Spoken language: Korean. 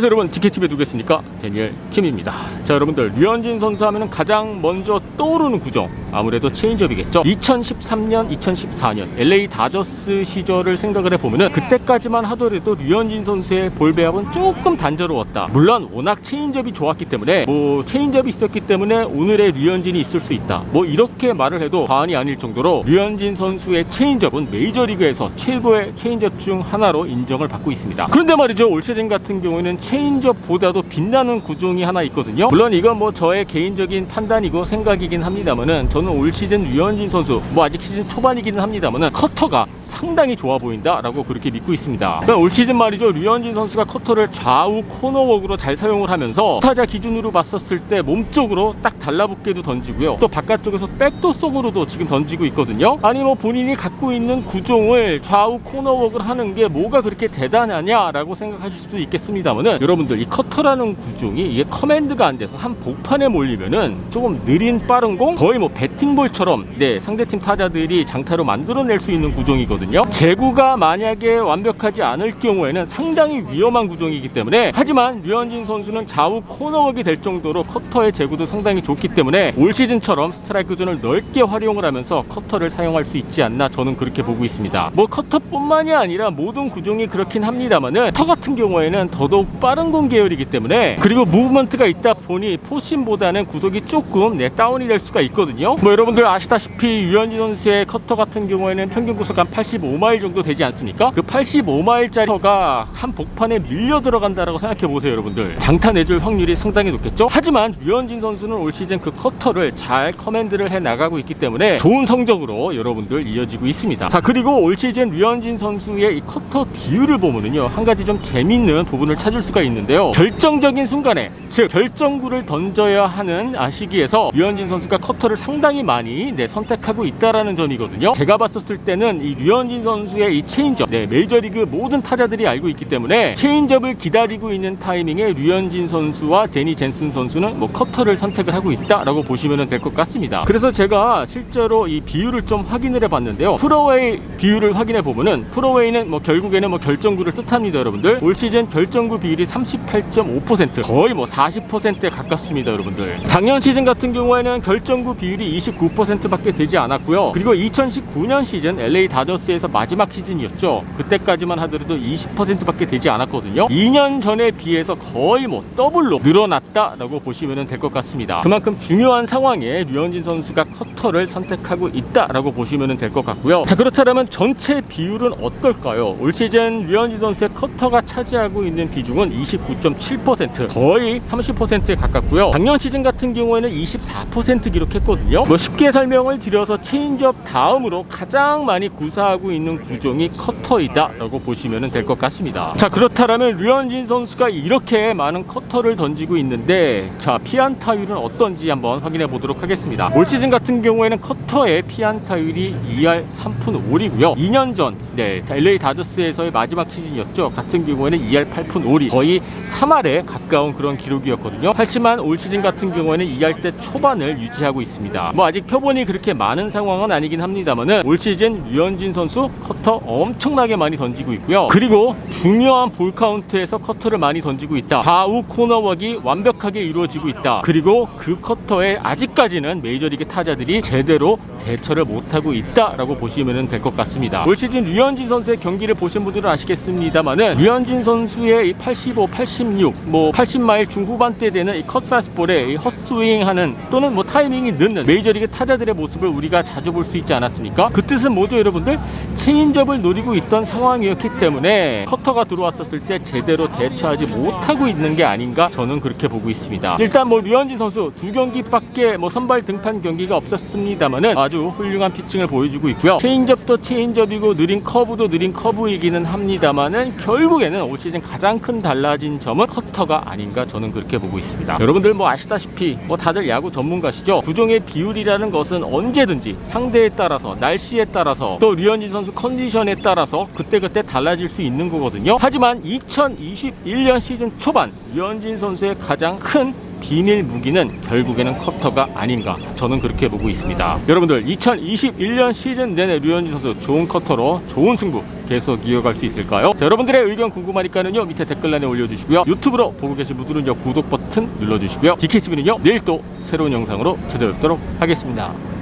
안녕하세요 여러분, 디켓TV에 누구겠습니까? 데니엘 킴입니다. 자, 여러분들, 류현진 선수 하면 가장 먼저 떠오르는 구종, 아무래도 체인지업이겠죠. 2013년 2014년 LA 다저스 시절을 생각을 해보면은 그때까지만 하더라도 류현진 선수의 볼 배합은 조금 단조로웠다. 물론 워낙 체인지업이 좋았기 때문에, 체인지업이 있었기 때문에 오늘의 류현진이 있을 수 있다, 이렇게 말을 해도 과언이 아닐 정도로 류현진 선수의 체인지업은 메이저리그에서 최고의 체인지업 중 하나로 인정을 받고 있습니다. 그런데 말이죠, 올 시즌 같은 경우에는 체인지업보다도 빛나는 구종이 하나 있거든요. 물론 이건 저의 개인적인 판단이고 생각이긴 합니다만은, 저는 올 시즌 류현진 선수, 아직 시즌 초반이기는 합니다만은 커터가 상당히 좋아 보인다라고 그렇게 믿고 있습니다. 그러니까 올 시즌 말이죠, 류현진 선수가 커터를 좌우 코너웍으로 잘 사용을 하면서 타자 기준으로 봤었을 때 몸쪽으로 딱 달라붙게도 던지고요, 또 바깥쪽에서 백도 속으로도 지금 던지고 있거든요. 아니 본인이 갖고 있는 구종을 좌우 코너웍을 하는 게 뭐가 그렇게 대단하냐라고 생각하실 수도 있겠습니다만은, 여러분들, 이 커터라는 구종이 이게 커맨드가 안 돼서 한 복판에 몰리면은 조금 느린 빠른 공, 거의 배팅볼처럼 상대팀 타자들이 장타로 만들어낼 수 있는 구종이거든요. 제구가 만약에 완벽하지 않을 경우에는 상당히 위험한 구종이기 때문에, 하지만 류현진 선수는 좌우 코너웍이 될 정도로 커터의 제구도 상당히 좋기 때문에 올 시즌처럼 스트라이크 존을 넓게 활용을 하면서 커터를 사용할 수 있지 않나, 저는 그렇게 보고 있습니다. 커터뿐만이 아니라 모든 구종이 그렇긴 합니다만은, 커터 같은 경우에는 더더욱 빠른 공 계열이기 때문에, 그리고 무브먼트가 있다 보니 포심보다는 구속이 조금 다운이 될 수가 있거든요. 여러분들 아시다시피 류현진 선수의 커터 같은 경우에는 평균 구속 한 85마일 정도 되지 않습니까? 그 85마일짜리 커터가 한 복판에 밀려 들어간다라고 생각해 보세요. 여러분들, 장타 내줄 확률이 상당히 높겠죠. 하지만 류현진 선수는 올 시즌 그 커터를 잘 커맨드를 해 나가고 있기 때문에 좋은 성적으로 여러분들 이어지고 있습니다. 자, 그리고 올 시즌 류현진 선수의 이 커터 비율을 보면은요, 한 가지 좀 재밌는 부분을 찾을 수가 있는데요. 결정적인 순간에, 즉 결정구를 던져야 하는 시기에서 류현진 선수가 커터를 상당히 많이 선택하고 있다라는 점이거든요. 제가 봤었을 때는 이 류현진 선수의 이 체인지업, 메이저리그 모든 타자들이 알고 있기 때문에 체인지업을 기다리고 있는 타이밍에 류현진 선수와 데니 젠슨 선수는 커터를 선택을 하고 있다라고 보시면 될 것 같습니다. 그래서 제가 실제로 이 비율을 좀 확인을 해봤는데요. 프로웨이 비율을 확인해 보면은, 프로웨이는 결국에는 결정구를 뜻합니다. 여러분들, 올 시즌 결정구 비율이 38.5%, 거의 40%에 가깝습니다. 여러분들, 작년 시즌 같은 경우에는 결정구 비율이 29%밖에 되지 않았고요. 그리고 2019년 시즌 LA 다저스에서 마지막 시즌이었죠. 그때까지만 하더라도 20%밖에 되지 않았거든요. 2년 전에 비해서 거의 더블로 늘어났다라고 보시면 될 것 같습니다. 그만큼 중요한 상황에 류현진 선수가 커터를 선택하고 있다라고 보시면 될 것 같고요. 자, 그렇다면 전체 비율은 어떨까요? 올 시즌 류현진 선수의 커터가 차지하고 있는 비중은 29.7%, 거의 30%에 가깝고요. 작년 시즌 같은 경우에는 24% 기록했거든요. 쉽게 설명을 드려서 체인지업 다음으로 가장 많이 구사하고 있는 구종이 커터이다 라고 보시면 될 것 같습니다. 자, 그렇다면 류현진 선수가 이렇게 많은 커터를 던지고 있는데, 자, 피안타율은 어떤지 한번 확인해 보도록 하겠습니다. 올 시즌 같은 경우에는 커터의 피안타율이 2할 3푼 5리고요 2년 전 LA 다저스에서의 마지막 시즌이었죠. 같은 경우에는 2할 8푼 5리, 거의 3할에 가까운 그런 기록이었거든요. 하지만 올 시즌 같은 경우에는 2할대 초반을 유지하고 있습니다. 아직 표본이 그렇게 많은 상황은 아니긴 합니다만은, 올 시즌 류현진 선수 커터 엄청나게 많이 던지고 있고요. 그리고 중요한 볼 카운트에서 커터를 많이 던지고 있다. 좌우 코너웍이 완벽하게 이루어지고 있다. 그리고 그 커터에 아직까지는 메이저리그 타자들이 제대로 대처를 못하고 있다라고 보시면 될 것 같습니다. 올 시즌 류현진 선수의 경기를 보신 분들은 아시겠습니다만은, 류현진 선수의 이 85, 86, 80마일 중후반대 되는 이 컷 패스트볼에 이 헛스윙하는 또는 타이밍이 늦는 메이저리그 타자들의 모습을 우리가 자주 볼 수 있지 않았습니까? 그 뜻은 뭐죠, 여러분들? 체인지업을 노리고 있던 상황이었기 때문에 커터가 들어왔었을 때 제대로 대처하지 못하고 있는 게 아닌가, 저는 그렇게 보고 있습니다. 일단 류현진 선수 2경기밖에 선발 등판 경기가 없었습니다만은 아주 훌륭한 피칭을 보여주고 있고요. 체인지업도 체인지업이고 느린 커브도 느린 커브이기는 합니다만은, 결국에는 올 시즌 가장 큰 달라진 점은 커터가 아닌가, 저는 그렇게 보고 있습니다. 여러분들 아시다시피 다들 야구 전문가시죠. 구종의 비율이라는 것은 언제든지 상대에 따라서, 날씨에 따라서, 또 류현진 선수 컨디션에 따라서 그때그때 달라질 수 있는 거거든요. 하지만 2021년 시즌 초반 류현진 선수의 가장 큰 비밀 무기는 결국에는 커터가 아닌가, 저는 그렇게 보고 있습니다. 여러분들 2021년 시즌 내내 류현진 선수 좋은 커터로 좋은 승부 계속 이어갈 수 있을까요? 자, 여러분들의 의견 궁금하니까는요 밑에 댓글란에 올려주시고요. 유튜브로 보고 계신 분들은요 구독 버튼 눌러주시고요. DKTV는요 내일 또 새로운 영상으로 찾아뵙도록 하겠습니다.